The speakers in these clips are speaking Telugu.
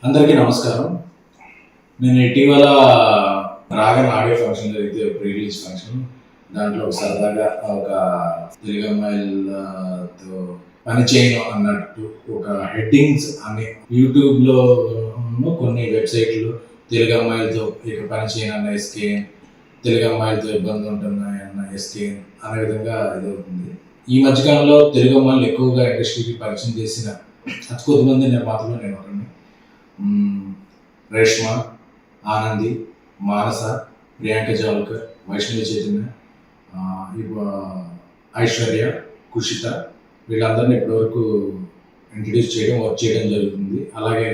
అందరికీ నమస్కారం. నేను ఇటీవల రాగన్ ఆడియో ఫంక్షన్ జరిగితే ప్రీ రిలీజ్ ఫంక్షన్. దాంట్లో సరదాగా ఒక తెలుగు అమ్మాయిలతో పని చేయను అన్నట్టు ఒక హెడ్డింగ్స్ అన్ని యూట్యూబ్లో కొన్ని వెబ్సైట్లు తెలుగు అమ్మాయిలతో ఇక పని చేయను అన్న ఎస్కేఎన్, తెలుగు అమ్మాయిలతో ఇబ్బంది ఉంటున్నాయి అన్న ఎస్కేఎన్ అనే విధంగా ఇదవుతుంది. ఈ మధ్యకాలంలో తెలుగు అమ్మాయిలు ఎక్కువగా ఇండస్ట్రీకి పరిచయం చేసిన అతి కొద్దిమంది నిర్మాతలు నేను ఒకరిని. రేష్మ, ఆనంది, మానస, ప్రియాంక జావల్కర్, వైష్ణవి చైతన్య, ఐశ్వర్య, కుషిత వీళ్ళందరినీ ఇప్పటివరకు ఇంట్రడ్యూస్ చేయడం, వర్క్ చేయడం జరుగుతుంది. అలాగే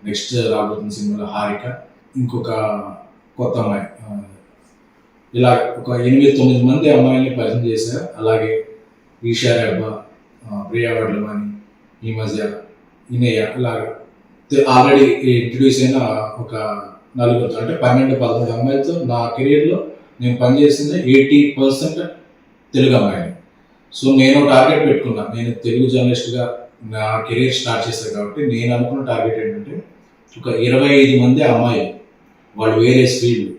నెక్స్ట్ రాబోతున్న సినిమాలో హారిక, ఇంకొక కొత్త అమ్మాయి, ఇలా ఒక 8-9 మంది అమ్మాయిల్ని పరిచయం చేశారు. అలాగే ఈషా రెబ్బా, ప్రియా వడ్లమాని, ఈ మధ్య ఇనయ్య, అలాగే ఆల్రెడీ ఇంట్రడ్యూస్ అయిన ఒక 4 అంటే 12-13 అమ్మాయిలతో నా కెరీర్లో నేను పనిచేసింది 80% తెలుగు అమ్మాయిని. సో నేను టార్గెట్ పెట్టుకున్నా. నేను తెలుగు జర్నలిస్ట్గా నా కెరీర్ స్టార్ట్ చేశాను కాబట్టి నేను అనుకున్న టార్గెట్ ఏంటంటే ఒక 25 మంది అమ్మాయిలు, వాళ్ళు వేరే ఫీల్డ్,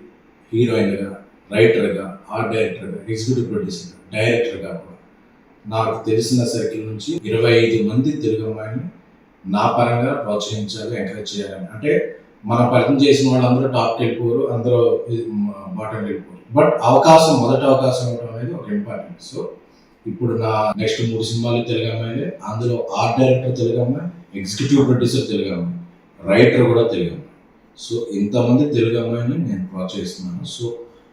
హీరోయిన్గా, రైటర్గా, ఆర్ట్ డైరెక్టర్గా, ఎగ్జిక్యూటివ్ ప్రొడ్యూసర్గా, డైరెక్టర్గా కూడా నాకు తెలిసిన సర్కిల్ నుంచి 25 మంది తెలుగు అమ్మాయిని నా పరంగా ప్రోత్సహించాలి, ఎంకరేజ్ చేయాలని. అంటే మనం పరిచయం చేసిన వాళ్ళందరూ టాప్కి వెళ్ళిపోరు, అందరూ బాటంకి వెళ్ళిపోరు. బట్ మొదటి అవకాశం ఇవ్వడం అనేది ఒక ఇంపార్టెంట్. సో ఇప్పుడు నా నెక్స్ట్ 3 సినిమాలు తెలుగు అమ్మాయిలే. అందులో ఆర్ట్ డైరెక్టర్ తెలుగు అమ్మాయి, ఎగ్జిక్యూటివ్ ప్రొడ్యూసర్ తెలుగు అమ్మాయి, రైటర్ కూడా తెలుగు అమ్మాయి. సో ఇంతమంది తెలుగు అమ్మాయిని నేను ప్రోత్సహిస్తున్నాను. సో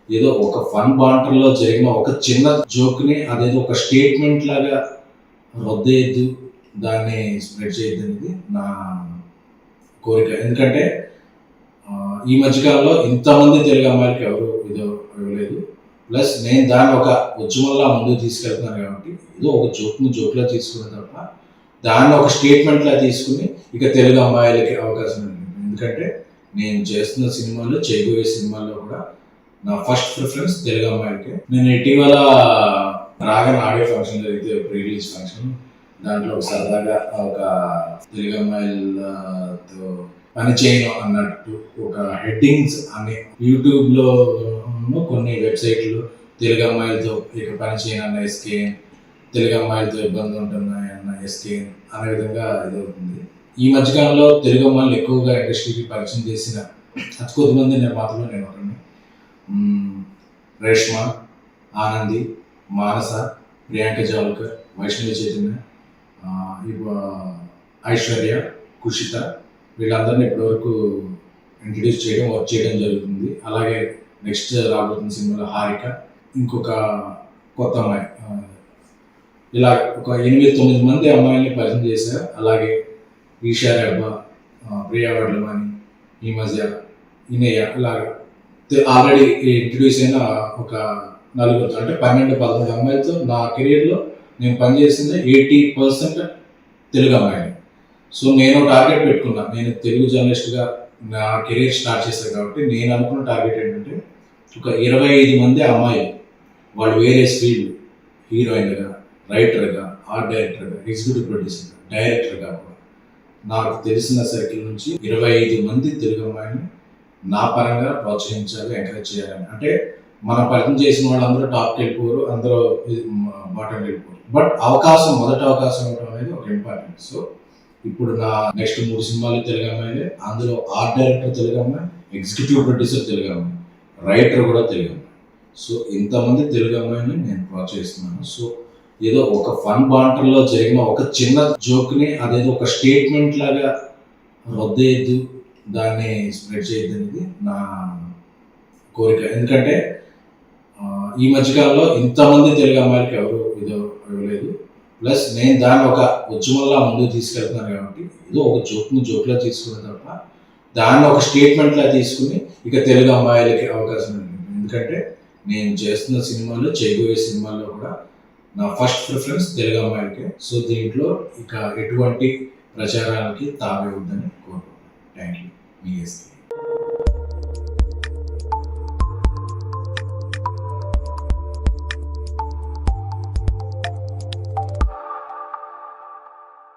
ఏదో ఒక ఫన్ బాంటర్లో జరిగిన ఒక చిన్న జోక్ని అదేదో ఒక స్టేట్మెంట్ లాగా రొద్దేయద్దు, దాన్ని స్ప్రెడ్ చేయద్దు అనేది నా కోరిక. ఎందుకంటే ఈ మధ్యకాలంలో ఇంతమంది తెలుగు అమ్మాయిలకి ఎవరు ఇవ్వలేదు. ప్లస్ నేను దాన్ని ఒక ఉద్యమంలా ముందుకు తీసుకెళ్తున్నాను కాబట్టి ఏదో ఒక జోక్లా తీసుకున్న తప్ప దాన్ని ఒక స్టేట్మెంట్లా తీసుకుని ఇక తెలుగు అమ్మాయిలకి అవకాశం ఉంది. ఎందుకంటే నేను చేస్తున్న సినిమాలు, చేయబోయే సినిమాల్లో కూడా నా ఫస్ట్ ప్రిఫరెన్స్ తెలుగు అమ్మాయిలకి. నేను ఇటీవల రాగన్ ఆడియో ఫంక్షన్ జరిగితే ప్రీ రిలీజ్ ఫంక్షన్. దాంట్లో సరదాగా ఒక తెలుగు అమ్మాయిలతో పని చేయను అన్నట్టు ఒక హెడ్డింగ్స్ అన్ని యూట్యూబ్లో కొన్ని వెబ్సైట్లు తెలుగు అమ్మాయిలతో ఇక పని చేయను అన్న ఎస్కేఎన్, తెలుగు అమ్మాయిలతో ఇబ్బంది ఉంటున్నాయి అన్న ఎస్కేఎన్ అనే విధంగా ఇదవుతుంది. ఈ మధ్యకాలంలో తెలుగు అమ్మాయిలు ఎక్కువగా ఇండస్ట్రీకి పరిచయం చేసిన అతి కొద్దిమంది నిర్మాతలు నేను ఒకరిని. రేష్మ, ఆనంది, మానస, ప్రియాంక జావల్కర్, వైష్ణవి చైతన్య, ఐశ్వర్య, కుషిత వీళ్ళందరినీ ఇప్పటివరకు ఇంట్రడ్యూస్ చేయడం, వర్క్ చేయడం జరుగుతుంది. అలాగే నెక్స్ట్ రాబోతున్న సినిమాలో హారిక, ఇంకొక కొత్త అమ్మాయి, ఇలా ఒక 8-9 మంది అమ్మాయిల్ని పరిచయం చేశారు. అలాగే ఈషా రెబ్బా, ప్రియా వడ్లమాని, ఈ మధ్య ఇనయ్య, అలాగే ఆల్రెడీ ఇంట్రడ్యూస్ అయిన ఒక 4 అంటే 12-13 అమ్మాయిలతో నా కెరీర్లో నేను పనిచేసింది 80% తెలుగు అమ్మాయిని. సో నేను టార్గెట్ పెట్టుకున్నా. నేను తెలుగు జర్నలిస్ట్గా నా కెరీర్ స్టార్ట్ చేశాను కాబట్టి నేను అనుకున్న టార్గెట్ ఏంటంటే ఒక 25 మంది అమ్మాయిలు, వాళ్ళు వేరే ఫీల్డ్, హీరోయిన్గా, రైటర్గా, ఆర్ట్ డైరెక్టర్గా, ఎగ్జిక్యూటివ్ ప్రొడ్యూసర్గా, డైరెక్టర్గా కూడా నాకు తెలిసిన సర్కిల్ నుంచి 25 మంది తెలుగు అమ్మాయిని నా పరంగా ప్రోత్సహించాలి, ఎంకరేజ్ చేయాలని. అంటే మనం పరిచయం చేసిన వాళ్ళందరూ టాప్కి వెళ్ళిపోరు, అందరూ బాటంకి వెళ్ళిపోరు. బట్ మొదటి అవకాశం ఇవ్వడం అనేది ఒక ఇంపార్టెంట్. సో ఇప్పుడు నా నెక్స్ట్ 3 సినిమాలు తెలుగు అమ్మాయిలే. అందులో ఆర్ట్ డైరెక్టర్ తెలుగు అమ్మాయి, ఎగ్జిక్యూటివ్ ప్రొడ్యూసర్ తెలుగు అమ్మాయి, రైటర్ కూడా తెలుగు అమ్మాయి. సో ఇంతమంది తెలుగు అమ్మాయిని నేను ప్రోత్సహిస్తున్నాను. సో ఏదో ఒక ఫన్ బాంటర్లో జరిగిన ఒక చిన్న జోక్ని అదేదో ఒక స్టేట్మెంట్ లాగా రొద్దేయద్దు, దాన్ని స్ప్రెడ్ చేయద్దు అనేది నా కోరిక. ఎందుకంటే ఈ మధ్యకాలంలో ఇంతమంది తెలుగు అమ్మాయిలకి ఎవరు ఇవ్వలేదు. ప్లస్ నేను దాన్ని ఒక ఉద్యమంలా ముందుకు తీసుకెళ్తున్నాను కాబట్టి ఏదో ఒక జోక్లా తీసుకున్న తప్ప దాన్ని ఒక స్టేట్మెంట్లా తీసుకుని ఇక తెలుగు అమ్మాయిలకి అవకాశం ఉంది. ఎందుకంటే నేను చేస్తున్న సినిమాలు, చేయబోయే సినిమాల్లో కూడా నా ఫస్ట్ ప్రిఫరెన్స్ తెలుగు అమ్మాయిలకే. సో దీంట్లో ఇక ఎటువంటి ప్రచారానికి తావివద్దని కోరుకుంటున్నాను. Thank you. మీ ఎస్కే.